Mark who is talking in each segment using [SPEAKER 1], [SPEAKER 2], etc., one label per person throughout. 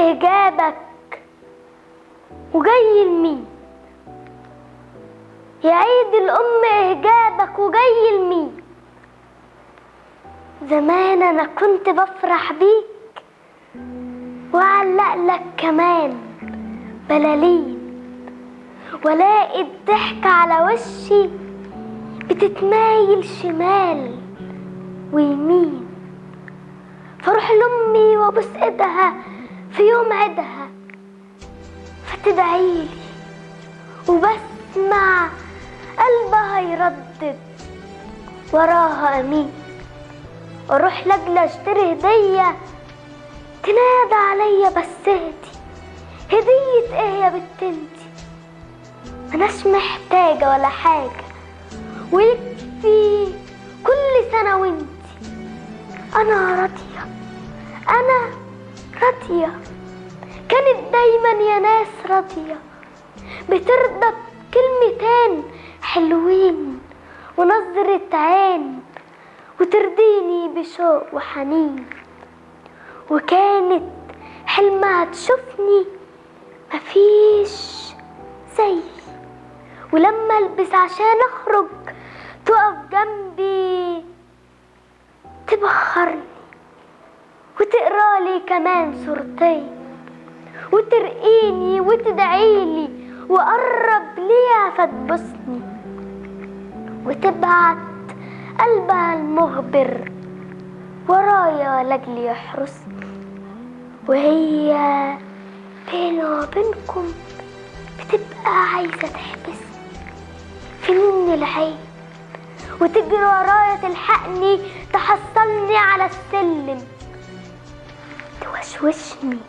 [SPEAKER 1] إهجابك وجاي لمين؟ يا عيد الأم إهجابك وجاي لمين؟ زمان أنا كنت بفرح بيك وأعلق لك كمان بلالين، ولاقي الضحكة على وشي بتتمايل شمال ويمين، فاروح لأمي وابوس ايدها في يوم عيدها فتدعيلي وبسمع قلبها يردد وراها امين، واروح لاجل اشتري هدية تنادى عليا بس اهدي، هدية ايه يا بنت انتي؟ مناش محتاجة ولا حاجة ويكفي كل سنة وانتي. انا راضية، انا راضية، كانت دايما يا ناس راضية بترضى بكلمتين حلوين ونظرة عين وترضيني بشوق وحنين، وكانت حلمها تشوفني مفيش زي، ولما البس عشان اخرج تقف جنبي تبخرني وتقرالي كمان صورتين وترقيني وتدعيلي وقرب ليها فتبصني وتبعت قلبها المخبر ورايا لاجلي يحرسني، وهي بيني وبينكم بتبقى عايزة تحبسني في نين العين وتجري ورايا تلحقني تحصلني على السلم توشوشني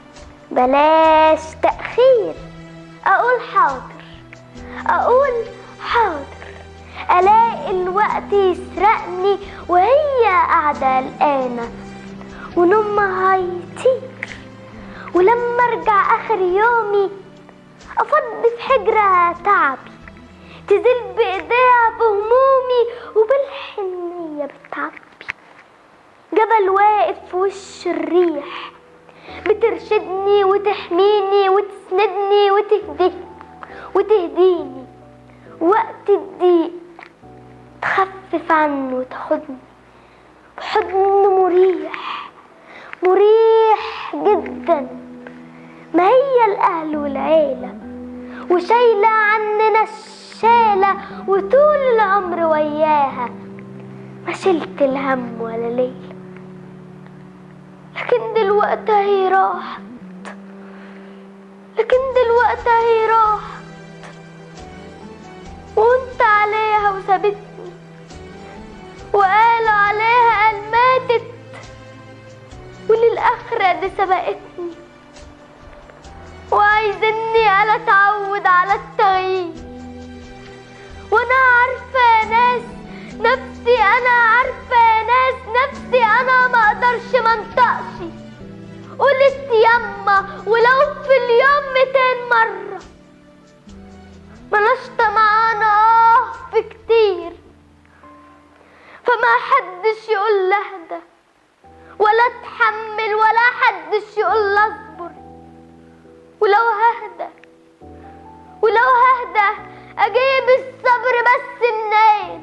[SPEAKER 1] بلاش تأخير، أقول حاضر أقول حاضر، ألاقي الوقت يسرقني وهي قاعدة قلقانة ونومها يطير، ولما أرجع آخر يومي أفضي في حجرها تعبي تزل بإيديها بهمومي وبالحنية بتعبي، جبل واقف في وش الريح بترشدني وتحميني وتسندني وتهديني وقت الضيق تخفف عنه وتاخدني بحضن مريح مريح جدا، ما هي الأهل والعيلة وشايلة عننا الشالة وطول العمر وياها ما شلت الهم ولا ليلة، لكن دلوقتي هي راحت، لكن دلوقتي هي راحت وانت عليها وسابتني، وقالوا عليها قال ماتت وللآخرة دي سبقتني، وعايزني أنا أتعود على التغيير، وأنا عارفة يا ناس نفسي، أنا عارفة يا ناس نفسي أنا ما أقدرش منطقش، قلت يما ولو في اليوم 200 مرة ملاش طمعانة في كتير، فما حدش يقول اهدى ولا اتحمل ولا حدش يقول اصبر، ولو ههدى اجيب الصبر بس منين؟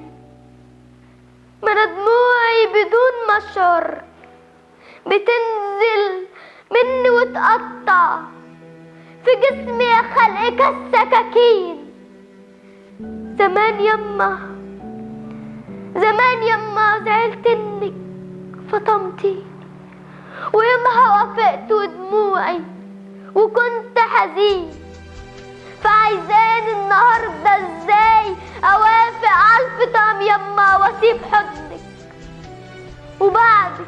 [SPEAKER 1] ما انا دموعي بدون مشر بتنزل مني وتقطع في جسمي يا خلق كالسكاكين. زمان يما زعلت انك فطمتيني، ويومها وافقت ودموعي وكنت حزين، فعايزاني النهارده ازاي اوافق على الفطام يما واسيب حضنك وبعدك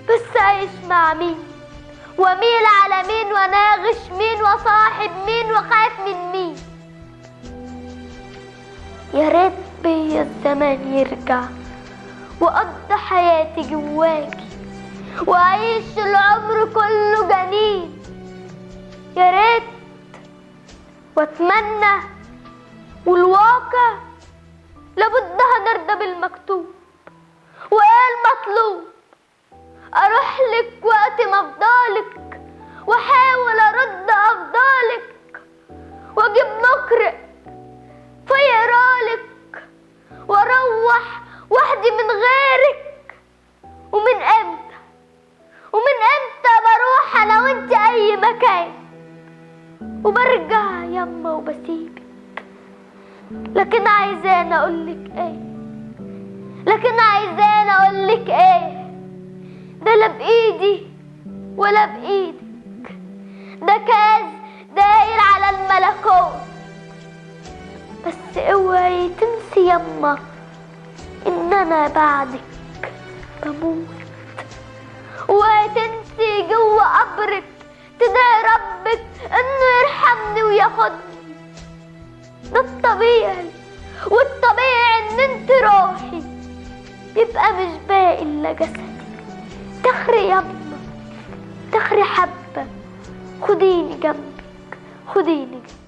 [SPEAKER 1] بس اعيش مع مين واميل على مين واناغش مين وصاحب مين وخايف من مين؟ يا ريت بيا الزمان يرجع واقضي حياتي جواكي واعيش العمر كله جنين، يا ريت واتمنى، والواقع لابد هنرضى بالمكتوب. وايه المطلوب؟ اروح لك وقت ما افضلك واحاول ارد افضالك، واجيب مقرئ فيقرالك، واروح وحدي من غيرك. ومن امتى بروح انا وانت اي مكان وبرجع يما وبسيبك؟ لكن عايزاني اقولك ايه؟ ده لا بايدي ولا بايدك، ده كاس داير على الملكوت. بس اوعي تنسي يما ان انا بعدك بموت. اوعي تنسي جوه قبرك تدعي ربك انه يرحمني وياخدني. ده الطبيعي، والطبيعي ان انت روحي يبقى مش باقي الا جسدي. تخري يما، تخري حبة، خديني جنبك، خديني جنبك.